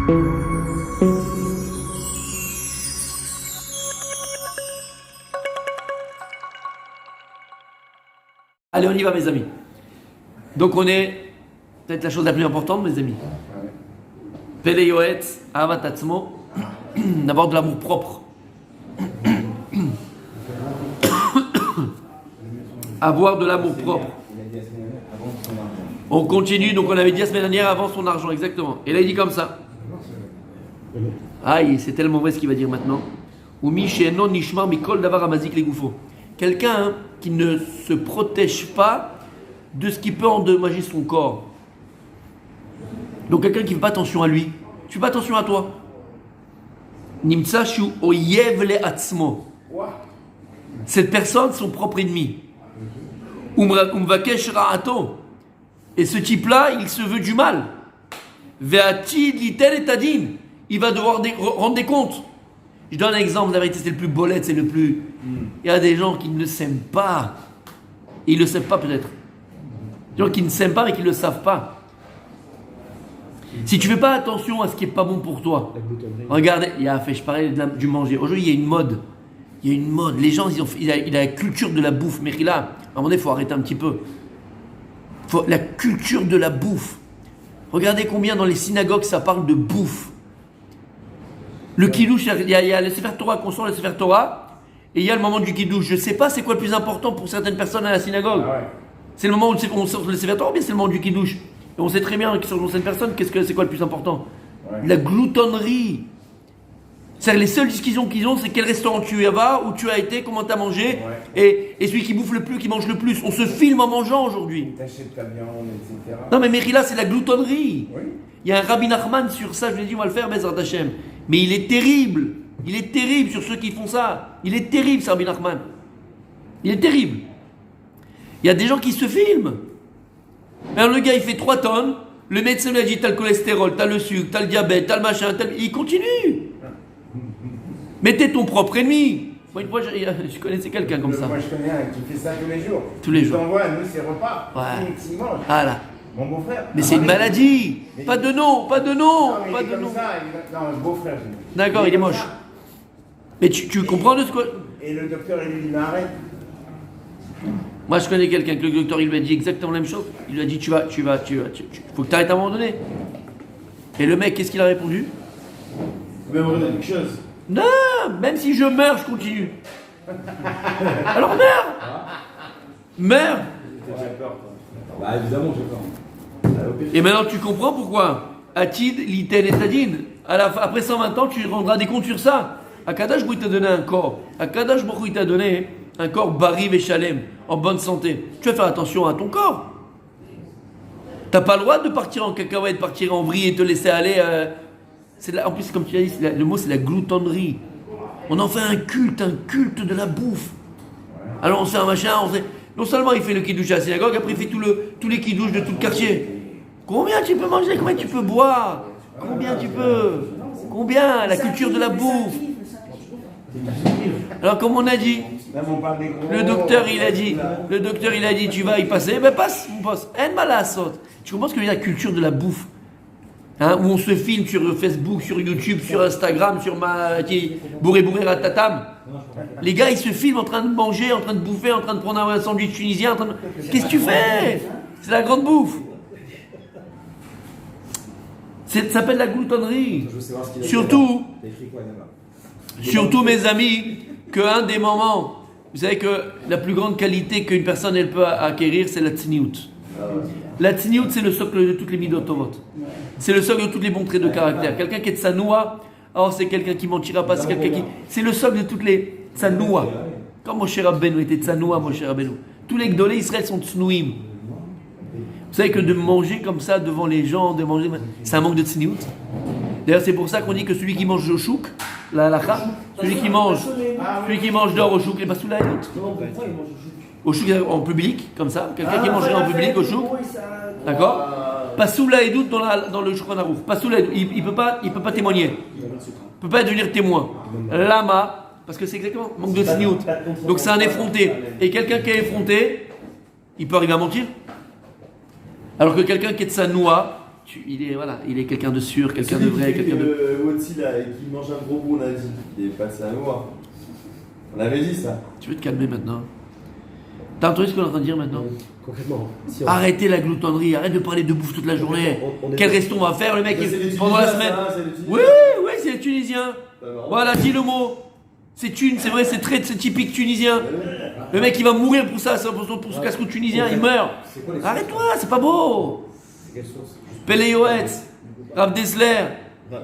Allez, on y va, mes amis. Donc, on est peut-être la chose la plus importante, mes amis. Pele Yoetz, Ahavat Atzmo, d'avoir de l'amour propre. Avoir de l'amour propre. On continue, donc on avait dit la semaine dernière avant son argent, exactement. Et là, il dit comme ça. Aïe, c'est tellement vrai ce qu'il va dire maintenant. Quelqu'un qui ne se protège pas de ce qui peut endommager son corps. Donc quelqu'un qui ne fait pas attention à lui. Tu fais pas attention à toi. Cette personne, son propre ennemi. Et ce type-là, il se veut du mal. Il va devoir rendre des comptes. Je donne un exemple, la vérité c'est le plus bolette, c'est le plus... Il y a des gens qui ne s'aiment pas. Et ils ne le savent pas peut-être. Des gens qui ne s'aiment pas mais qui ne le savent pas. Si tu ne fais pas attention à ce qui n'est pas bon pour toi, regardez, je parlais du manger. Aujourd'hui, il y a une mode. Les gens, il a la culture de la bouffe. Mais là, à un moment donné, il faut arrêter un petit peu. La culture de la bouffe. Regardez combien dans les synagogues ça parle de bouffe. Le kidouche, il y a le Sefer Torah, qu'on sort le Sefer Torah, et il y a le moment du kidouche. Je ne sais pas c'est quoi le plus important pour certaines personnes à la synagogue. Ah ouais. C'est le moment où on sort le Sefer Torah, ou bien c'est le moment du kidouche. Et on sait très bien que sur certaines personnes, c'est quoi le plus important? Ouais. La gloutonnerie. C'est-à-dire les seules discussions qu'ils ont, c'est quel restaurant tu vas, où tu as été, comment tu as mangé, ouais. et celui qui bouffe le plus, qui mange le plus. On se filme en mangeant aujourd'hui. T'achètes ta viande, etc. Non mais Mérila, c'est la gloutonnerie. Oui. Il y a un Rabbi Nachman sur ça, je lui ai dit, on va le faire, Bezrat Hashem. Mais il est terrible. Il est terrible sur ceux qui font ça. Il est terrible, ce Rabbi Nachman. Il est terrible. Il y a des gens qui se filment. Alors, le gars, il fait 3 tonnes. Le médecin lui a dit, t'as le cholestérol, t'as le sucre, t'as le diabète, t'as le machin, il continue. Mais t'es ton propre ennemi. Moi, une fois, je connaissais quelqu'un comme ça. Moi, je connais un qui fait ça tous les jours. Tous les jours. Il t'envoie, nous, ses repas. Ouais. Il mange. Ah là. Mon beau-frère. Mais c'est une maladie. Pas de nom, pas de nom. Non, pas de nom. Non, le beau-frère. D'accord, il est moche. Mais tu comprends de ce quoi? Et le docteur, il lui dit, mais arrête. Moi, je connais quelqu'un que le docteur, il lui a dit exactement la même chose. Il lui a dit, faut que tu arrêtes à un moment donné. Et le mec, qu'est-ce qu'il a répondu? Mais on a quelque chose. Non, même si je meurs, je continue. Alors meurs. J'ai peur, toi. Bah évidemment, j'ai peur. Et maintenant, tu comprends pourquoi Atid, Liten et Tadin. Après 120 ans, tu rendras des comptes sur ça. Akadash Baruch t'a donné un corps. Akadash Baruch t'a donné un corps bariv et shalem, en bonne santé. Tu vas faire attention à ton corps. T'as pas le droit de partir en cacahuète, partir en vrille et te laisser aller. En plus, comme tu as dit, le mot c'est la gloutonnerie. On en fait un culte de la bouffe. Alors on fait un machin, non seulement il fait le kidouche à la synagogue, après il fait tous les kidouches de tout le quartier. Combien tu peux manger? Combien tu peux boire? Combien tu peux? Combien? La culture de la bouffe. Alors comme on a dit, le docteur il a dit, tu vas y passer, ben passe mon poste. En malasot. Tu comprends ce que veut dire la culture de la bouffe? Hein, où on se filme sur Facebook, sur YouTube, sur Instagram, sur bourré ratatam. Les gars ils se filment en train de manger, en train de bouffer, en train de prendre un sandwich tunisien. Qu'est-ce que tu fais? C'est la grande bouffe. Ça s'appelle la gloutonnerie. Surtout mes amis, qu'un des moments, vous savez que la plus grande qualité qu'une personne elle peut acquérir, c'est la tzniout. La tzniout, c'est le socle de toutes les midot tovot. C'est le socle de tous les bons traits de caractère. Quelqu'un qui est tsanoua, c'est quelqu'un qui mentira pas, c'est quelqu'un qui... C'est le socle de toutes les tsanoua. Comme Moshe Rabbeinu était tsanoua, Moshe Rabbeinu. Tous les gdolés Israël sont tsnouim. Vous savez que de manger comme ça devant les gens, c'est un manque de tzniout. D'ailleurs, c'est pour ça qu'on dit que celui qui mange au chouk, la halakha, celui qui mange dehors au chouk, il n'est pas sous la haute. Au chouk en public, comme ça, quelqu'un qui mangerait en public au chouk, d'accord? Pas sous la hadout dans le chouk en arouf, pas sous la hadout, il peut pas témoigner, il peut pas devenir témoin. Lama, parce que c'est exactement manque de tzniut. Donc c'est un effronté. Et quelqu'un qui est effronté, il peut arriver à mentir. Alors que quelqu'un qui est de sa noix, il est quelqu'un de sûr, quelqu'un de vrai, quelqu'un de. Wotzi là, et qui mange un gros bout, on a dit. Il est passé à moi. On avait dit ça. Tu veux te calmer maintenant? T'as entendu ce qu'on est en train de dire maintenant? Concrètement, si on... Arrêtez la gloutonnerie, arrête de parler de bouffe toute la journée. Quel resto on va faire, le mec, Mais c'est les pendant la Tunisiens, semaine? ça, c'est les Tunisiens. Oui, c'est les Tunisiens. C'est marrant. Voilà, dis le mot. C'est vrai, c'est typique tunisien. Le mec, il va mourir pour ça, pour ce casse-cou tunisien, il meurt. C'est quoi les Arrête-toi, c'est pas beau. C'est quelle source? Peleyoetz, Rav Dessler,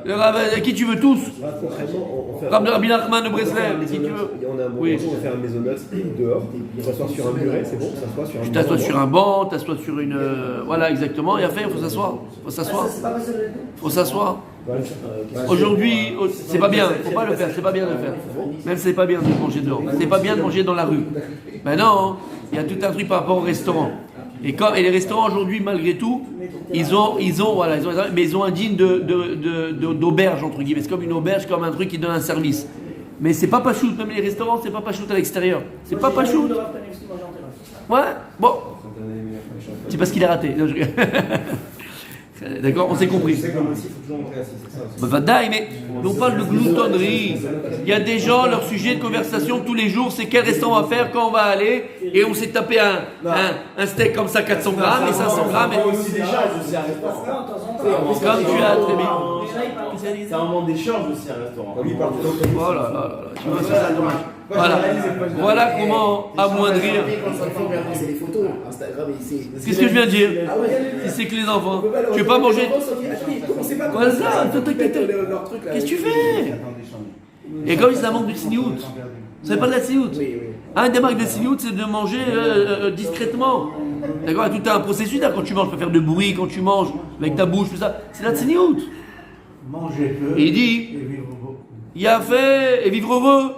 le Rav, qui tu veux tous. Concrètement, on fait Rav de Rabbi Nachman de on fait Breslev, un qui tu veux. on a un bon Oui. on va faire un maisonneuse dehors, on s'assoit sur un muret, c'est bon, on s'assoit sur un Tu muret. t'assois sur un banc, t'assois sur une. Voilà, exactement, et après, il faut s'asseoir. Faut s'asseoir. Faut s'asseoir. Voilà. Aujourd'hui, c'est pas bien, faut pas le faire, c'est pas bien de le faire. Même c'est pas bien de manger dehors, c'est pas bien de manger dans la rue. Ben non, il y a tout un truc par rapport au restaurant. Et les restaurants aujourd'hui, malgré tout, ils ont un digne d'auberge entre guillemets. C'est comme une auberge, comme un truc qui donne un service. Mais c'est pas shoot, même les restaurants, c'est pas shoot à l'extérieur. C'est pas shoot. Ouais, bon, c'est parce qu'il est raté. Non, je rigole. D'accord, on s'est compris. C'est comme aussi, il faut toujours montrer assis, c'est ça aussi. Bah, vadaï, mais on parle de gloutonnerie. Il y a des gens, leur sujet de conversation tous les jours, c'est quel restaurant on va faire, quand on va aller. Et on s'est tapé un steak comme ça, 400 grammes et 500 grammes. Ça aussi des charges aussi à un restaurant. Comme tu as très bien. C'est un moment d'échange aussi à un restaurant. Lui, il parle tout le temps. Oh là là là là, tu vois ça. Voilà comment amoindrir. C'est les photos, Instagram, Qu'est-ce que je viens de dire? C'est que les enfants. Tu veux pas manger? Voilà ça, qu'est-ce que tu fais? Et comme ça manque de signout. Ça fait pas de la signout. Un des marques de signout, c'est de manger discrètement. D'accord? Tout un processus. Quand tu manges, tu peux faire de bruit quand tu manges avec ta bouche, tout ça. C'est la signout. Manger peu Et il dit, et vivre beaucoup. il a fait et vivre heureux.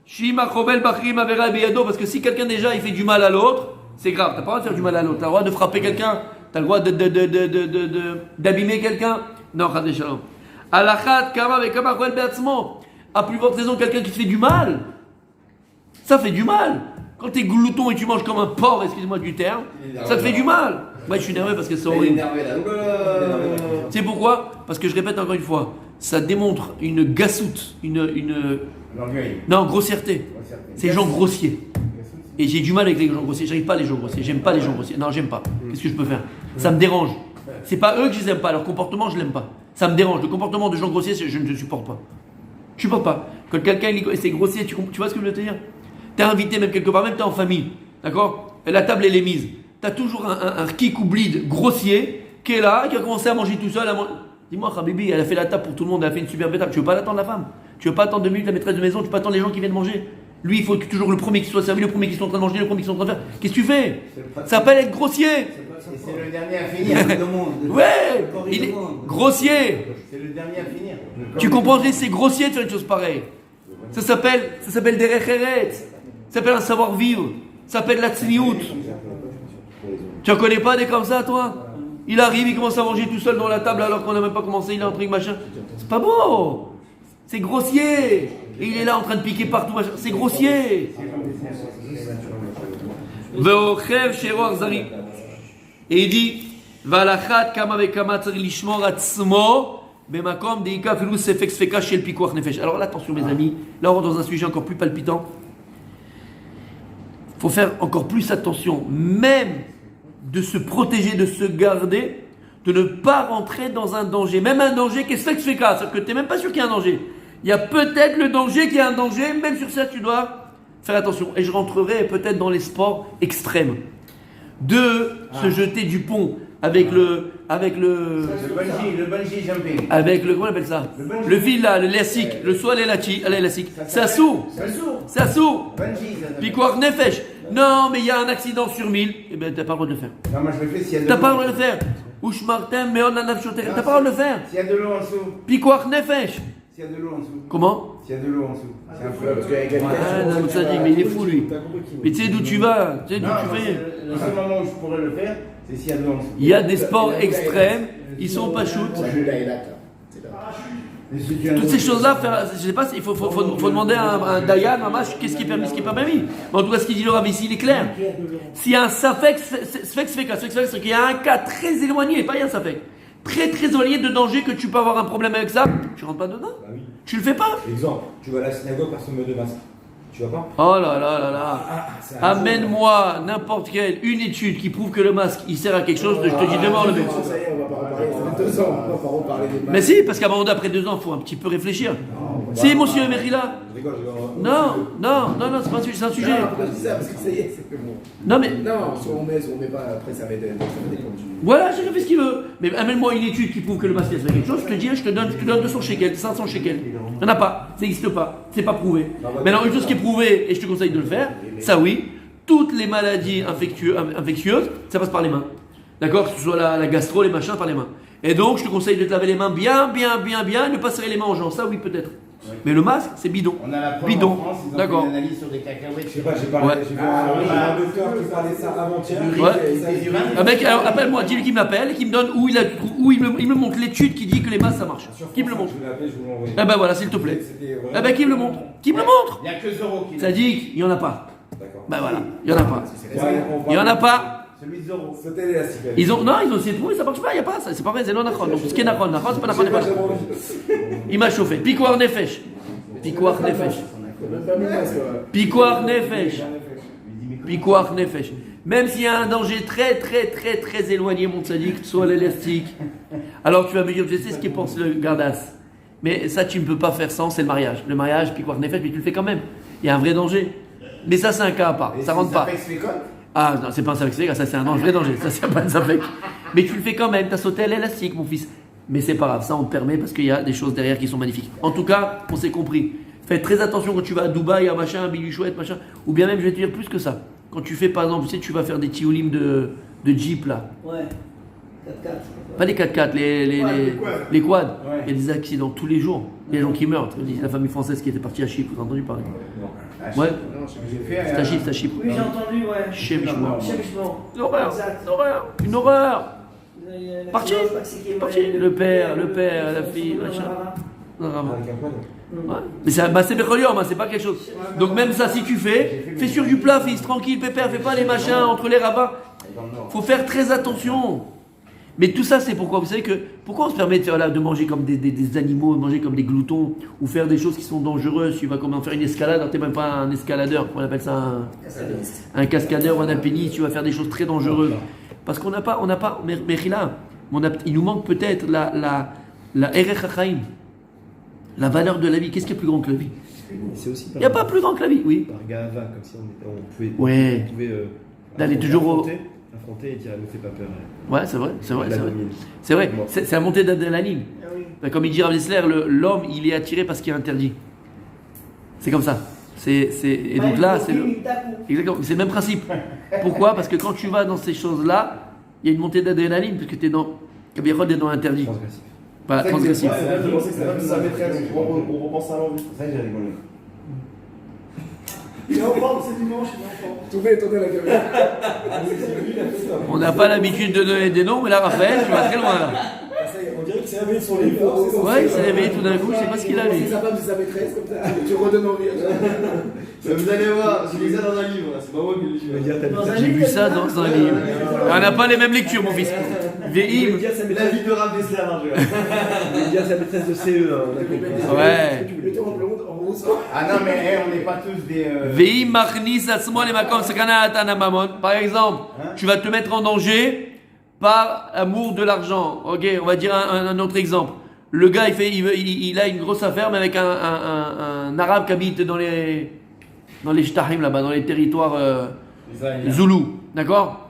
Shima Chobel Bachrim Avera Beyado, parce que si quelqu'un déjà il fait du mal à l'autre, c'est grave. T'as pas le droit de faire du mal à l'autre. T'as le droit de frapper quelqu'un. T'as le droit d'abîmer quelqu'un. Non, Chadé Shalom. Alachat Kama Vekama Chobel Beatzmo. À plus forte raison, quelqu'un qui te fait du mal. Ça fait du mal. Quand t'es glouton et tu manges comme un porc, excusez-moi du terme, ça te fait du mal. Moi je suis nerveux parce que c'est Il est horrible. énervé là. C'est pourquoi? Parce que je répète encore une fois, ça démontre une gassoute, L'orgueil. non, grossièreté. C'est les gens grossiers. Et j'ai du mal avec les gens grossiers. J'arrive pas à les gens grossiers. J'aime pas les gens grossiers. Non, j'aime pas. Qu'est-ce que je peux faire? Ça me dérange. C'est pas eux que je les aime pas. Leur comportement, je l'aime pas. Ça me dérange. Le comportement de gens grossiers, je ne supporte pas. Je supporte pas. Quand quelqu'un c'est grossier, tu vois ce que je veux te dire? T'es invité même quelque part, même t'es en famille. D'accord? Et la table, elle est mise. T'as toujours un kik ou bleed grossier qui est là, qui a commencé à manger tout seul. Dis-moi, Habibi, elle a fait la table pour tout le monde, elle a fait une superbe table. Tu veux pas l'attendre, la femme? Tu veux pas attendre 2 minutes la maîtresse de maison? Tu veux pas attendre les gens qui viennent manger? Lui, il faut toujours le premier qui soit servi, le premier qui soit en train de manger, le premier qui soit en train de faire. Qu'est-ce que tu fais? Ça s'appelle être grossier. Et c'est le dernier à finir. Ouais, il est grossier. C'est le dernier à finir. Tu comprends? C'est grossier de faire une chose pareille. Ça s'appelle des recheretz. Ça s'appelle un savoir-vivre. Ça s'appelle la tzniout. Tu en connais pas des comme ça, toi? Il arrive, il commence à manger tout seul dans la table alors qu'on n'a même pas commencé, il est en train de machin. C'est pas beau. C'est grossier. Et il est là en train de piquer partout, machin. C'est grossier. Et il dit, Valachat kama vekama tzari lishmor atzmo bemakom deika filou sefek sfeka shel pikuach nefesh. Alors là, attention mes amis, là on rentre dans un sujet encore plus palpitant. Il faut faire encore plus attention, même de se protéger, de se garder, de ne pas rentrer dans un danger. Même un danger qui est sefek sfeka, c'est-à-dire que tu n'es même pas sûr qu'il y a un danger. Il y a peut-être le danger qu'il y a un danger, même sur ça tu dois faire attention. Et je rentrerai peut-être dans les sports extrêmes. Se jeter du pont avec le bungee jumping. avec le, comment on appelle ça? Le fil là, l'élastique, le saut à l'élastique. C'est sourd. C'est sourd. Bungee, ça Puis quoi, nefesh? Non, mais il y a un accident sur 1000. Eh ben, t'as pas le droit de le faire. Non, moi je le fais s'il y a de T'as l'eau. pas le droit de le faire. Ouch Martin, mais on a t'as pas le droit de le faire. S'il y a de l'eau en dessous. Puis quoi, nefesh? S'il y a de l'eau en dessous. Comment? S'il y a de l'eau en dessous. C'est un Parce fleuve. qu'avec Ah, non, ça dit, mais il est fou lui. Mais tu sais d'où tu vas? Tu sais d'où Non, tu fais? le seul moment où je pourrais le faire, c'est s'il y a de l'eau en dessous. Il y a des sports extrêmes, ils sont pas shoot. Toutes ces choses-là, je sais pas, il faut demander à un Dayan, un match, qu'est-ce qui est permis, ce qui n'est pas permis. Mais en tout cas, ce qu'il dit le Rav ici, il est clair. S'il y a un safek, c'est qu'il y a un cas très éloigné, pas il y a un safek, très très éloigné de danger que tu peux avoir un problème avec ça, tu rentres pas dedans. Bah oui. Tu le fais pas. Exemple, tu vas à la synagogue, personne ne met de masque. Tu vas pas? Oh là là là là. Amène-moi n'importe quelle une étude qui prouve que le masque il sert à quelque chose, je te dis demain le mec. Ça y est, on va pas reparler. Ça fait 2 ans, on va pas reparler des Mais masques. si, parce qu'à un moment après 2 ans, il faut un petit peu réfléchir. Si, monsieur Merila. Je rigole, Non, c'est pas un sujet, c'est un sujet. Non, pourquoi je dis ça? Parce que ça y est, c'est que bon. Non mais, Non, soit on met pas, après ça va dépendre du. voilà, chacun fait ce qu'il veut. Mais amène-moi une étude qui prouve que le masque il sert à quelque chose, je te dis, je te donne 200 shekels, 500 shekels. Il n'y en a pas, ça n'existe pas, c'est pas prouvé. Maintenant, une chose qui est prouvée, et je te conseille de le faire, ça oui, toutes les maladies infectieuses, ça passe par les mains. D'accord? Que ce soit la gastro, les machins, par les mains. Et donc, je te conseille de te laver les mains bien, et ne pas serrer les mains aux gens. Ça, oui, peut-être. Mais le masque, c'est bidon. On a la preuve Bidon. en France, ils ont D'accord. fait une analyse sur des cacahuètes. Je sais pas, j'ai Ouais. un docteur qui parlait de ça avant-hier. Ouais. Un mec, alors appelle-moi, dis-lui qu'il m'appelle, qui me donne où il me montre l'étude qui dit que les masques ça marche. Qui me le montre? Je vais l'appeler, je vous l'envoie. Eh ben voilà, s'il te plaît. Eh ben qui me le montre? Qui me le montre? Il n'y a que Zoro qui Ça dit qu'il n'y en a pas. D'accord. Ben voilà, il n'y en a pas. Il n'y en a pas. Celui de Zoro. Sauter l'élastique. Ils ont essayé de prouver, ça marche pas, il n'y a pas ça, c'est pas vrai, c'est non nachon. Donc ce qui est nachon, c'est pas nachon, c'est pas nachon. Il m'a chauffé. Piquoir nefesh. Piquoir nefesh. Piquoir nefesh. Piquoir nefesh. Même s'il y a un danger très très très très éloigné, mon tzaddik, soit l'élastique. Alors tu vas me dire, je sais ce qu'il pense le gardas. Mais ça tu ne peux pas faire sans, c'est le mariage. Le mariage, piquoir nefesh, mais tu le fais quand même. Il y a un vrai danger. Mais ça c'est un cas à part, ça rentre pas. Ah non, c'est pas un sac, ça c'est un vrai danger, ça c'est pas un sac. Mais tu le fais quand même, t'as sauté à l'élastique mon fils. Mais c'est pas grave, ça on te permet parce qu'il y a des choses derrière qui sont magnifiques. En tout cas, on s'est compris. Fais très attention quand tu vas à Dubaï, à machin, à Billy Chouette, machin. Ou bien même, je vais te dire plus que ça. Quand tu fais par exemple, tu sais, tu vas faire des tioulim de Jeep là. Ouais. 4x4. Pas les 4x4, les quads. Ouais. Il y a des accidents tous les jours. Il y a des gens qui meurent. La famille française qui était partie à Chypre, vous avez entendu parler? Ouais. J'ai fait C'est à Chypre. Oui, j'ai entendu, ouais. Chemichement. Chemichement. Une horreur, Exact. une horreur, une horreur. Parti. Parti. Le père, la fille, machin. Non, vraiment. Avec un quad. Ouais. Mais c'est Becholium, c'est pas quelque chose. Donc même ça, si tu fais sur du plat, fils, tranquille, pépère, fais pas les machins entre les rabbins. Faut faire très attention. Mais tout ça, c'est pourquoi, vous savez que, pourquoi on se permet de manger comme des animaux, de manger comme des gloutons, ou faire des choses qui sont dangereuses. Tu vas comment faire une escalade, alors t'es même pas un escaladeur, on appelle ça un cascadeur ou un alpiniste, tu vas faire des choses très dangereuses. Parce qu'on n'a pas, Mechila, il nous manque peut-être la Erech HaChaim, la valeur de la vie. Qu'est-ce qui est plus grand que la vie? C'est aussi Il n'y a pas plus grand que la vie, oui. Par gava, comme si on pouvait. Ouais. On pouvait D'aller toujours au. affronter et dire, ne fais pas peur. Ouais, c'est vrai, c'est vrai, La c'est vrai. domine. C'est vrai, c'est la montée d'adrénaline. Ah oui. Ben, comme il dit Rav Dessler, l'homme, il est attiré parce qu'il est interdit. C'est comme ça. Et donc là, c'est exactement, c'est le même principe. Pourquoi? Parce que quand tu vas dans ces choses-là, il y a une montée d'adrénaline, parce que tu es dans l'interdit. Transgressif. Pas transgressif. Je pensais que c'était comme ça maîtresse, on repense à l'envie. Ça, j'ai rigolé. Il est en forme, c'est dimanche, il est en forme. Tournez la caméra. On n'a pas l'habitude de donner des noms, mais là, Raphaël, tu vas très loin là. On dirait qu'il s'est réveillé sur les bords. Ouais, il s'est réveillé tout d'un coup, je sais pas ce qu'il a lui. C'est sa femme, c'est sa maîtresse, comme ça. Tu redonnes envie. Vous allez voir, j'ai lu ça dans un livre, c'est pas moi qui l'ai lu. J'ai vu ça dans un livre. On n'a pas les mêmes lectures, mon fils. Veim. La vie de Rav Dessler, hein, je vois. Il veut dire sa maîtresse de CE. Ouais. Tu mettez en rose. Ah non, mais on n'est pas tous des. Veim machnis atzmo lemakom sakana atan hamamon. Par exemple, tu vas te mettre en danger par amour de l'argent. Ok, on va dire un autre exemple. Le gars, il a une grosse affaire, mais avec un arabe qui habite dans les shtahim là-bas, dans les territoires zoulous, d'accord?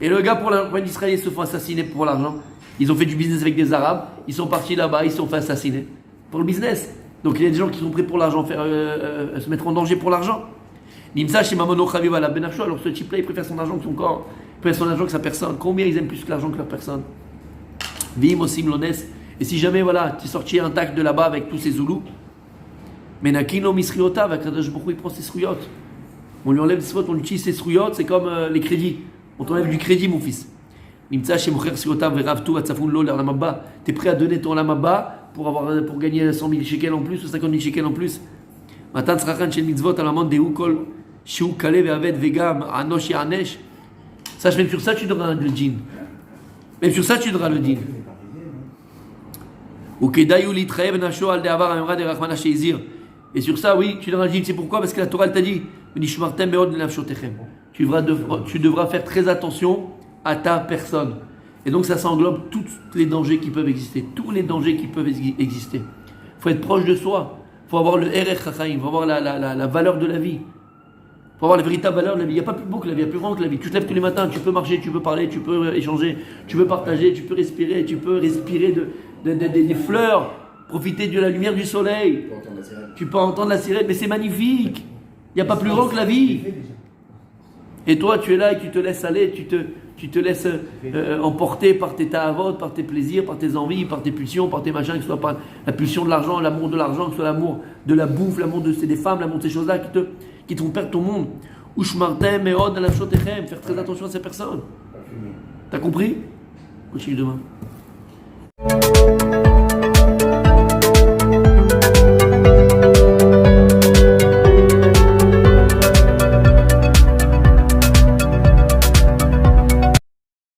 Et le gars, pour les Israéliens, se font assassiner pour l'argent. Ils ont fait du business avec des arabes, ils sont partis là-bas, ils se sont fait assassiner pour le business. Donc il y a des gens qui sont prêts pour l'argent, se mettre en danger pour l'argent. Nimsa chez Mamono Chaviva la Benachou, alors ce type-là, il préfère son argent que son corps, il préfère son argent que sa personne. Combien ils aiment plus que l'argent que leur personne? Vim osim lones. Et si jamais, voilà, tu es sorti intact de là-bas avec tous ces zoulous, mais Nakino misriota, avec Kadosh Baruch Hu, il prend ses sruyot. On lui enlève ses sruyot, on utilise ses sruyot, c'est comme les crédits. On t'enlève du crédit, mon fils. Nimsa chez Mocher sruyota, veravtu, atzafun lo, l'amabba. Tu es prêt à donner ton lamabba pour gagner 100 000 shekels en plus ou 50 000 shekels en plus? Matan tzrachan shel mitzvot, alamant dehu kol, shiu kale ve'aved vegam, anosh yanesh. Sache, même sur ça, tu donneras le djinn. Même sur ça, tu donneras le djinn. Ou kedayu litrev nasho al de'avar amra de rachmana sheizir. Et sur ça, oui, tu devras le dire. C'est pourquoi? Parce que la Torah elle t'a dit Nishmartem meod lenafshotechem. Tu devras faire très attention à ta personne. Et donc ça s'englobe tous les dangers qui peuvent exister. Tous les dangers qui peuvent exister. Il faut être proche de soi. Il faut avoir le erech chachaim. Il faut avoir la valeur de la vie. Il faut avoir la véritable valeur de la vie. Il n'y a pas plus beau que la vie, il n'y a plus grand que la vie. Tu te lèves tous les matins, tu peux marcher, tu peux parler, tu peux échanger, tu peux partager, tu peux respirer des fleurs, profiter de la lumière du soleil. Tu peux entendre la sirène, mais c'est magnifique. Il n'y a pas plus grand que la vie. Et toi, tu es là et tu te laisses aller, tu te laisses emporter par tes ta'avot, par tes plaisirs, par tes envies, par tes pulsions, par tes machins, que ce soit par la pulsion de l'argent, l'amour de l'argent, que ce soit l'amour de la bouffe, l'amour des femmes, l'amour de ces choses-là qui te font perdre ton monde. Ushmartem meod lenafshotechem, faire très attention à ces personnes. T'as compris? Continue demain.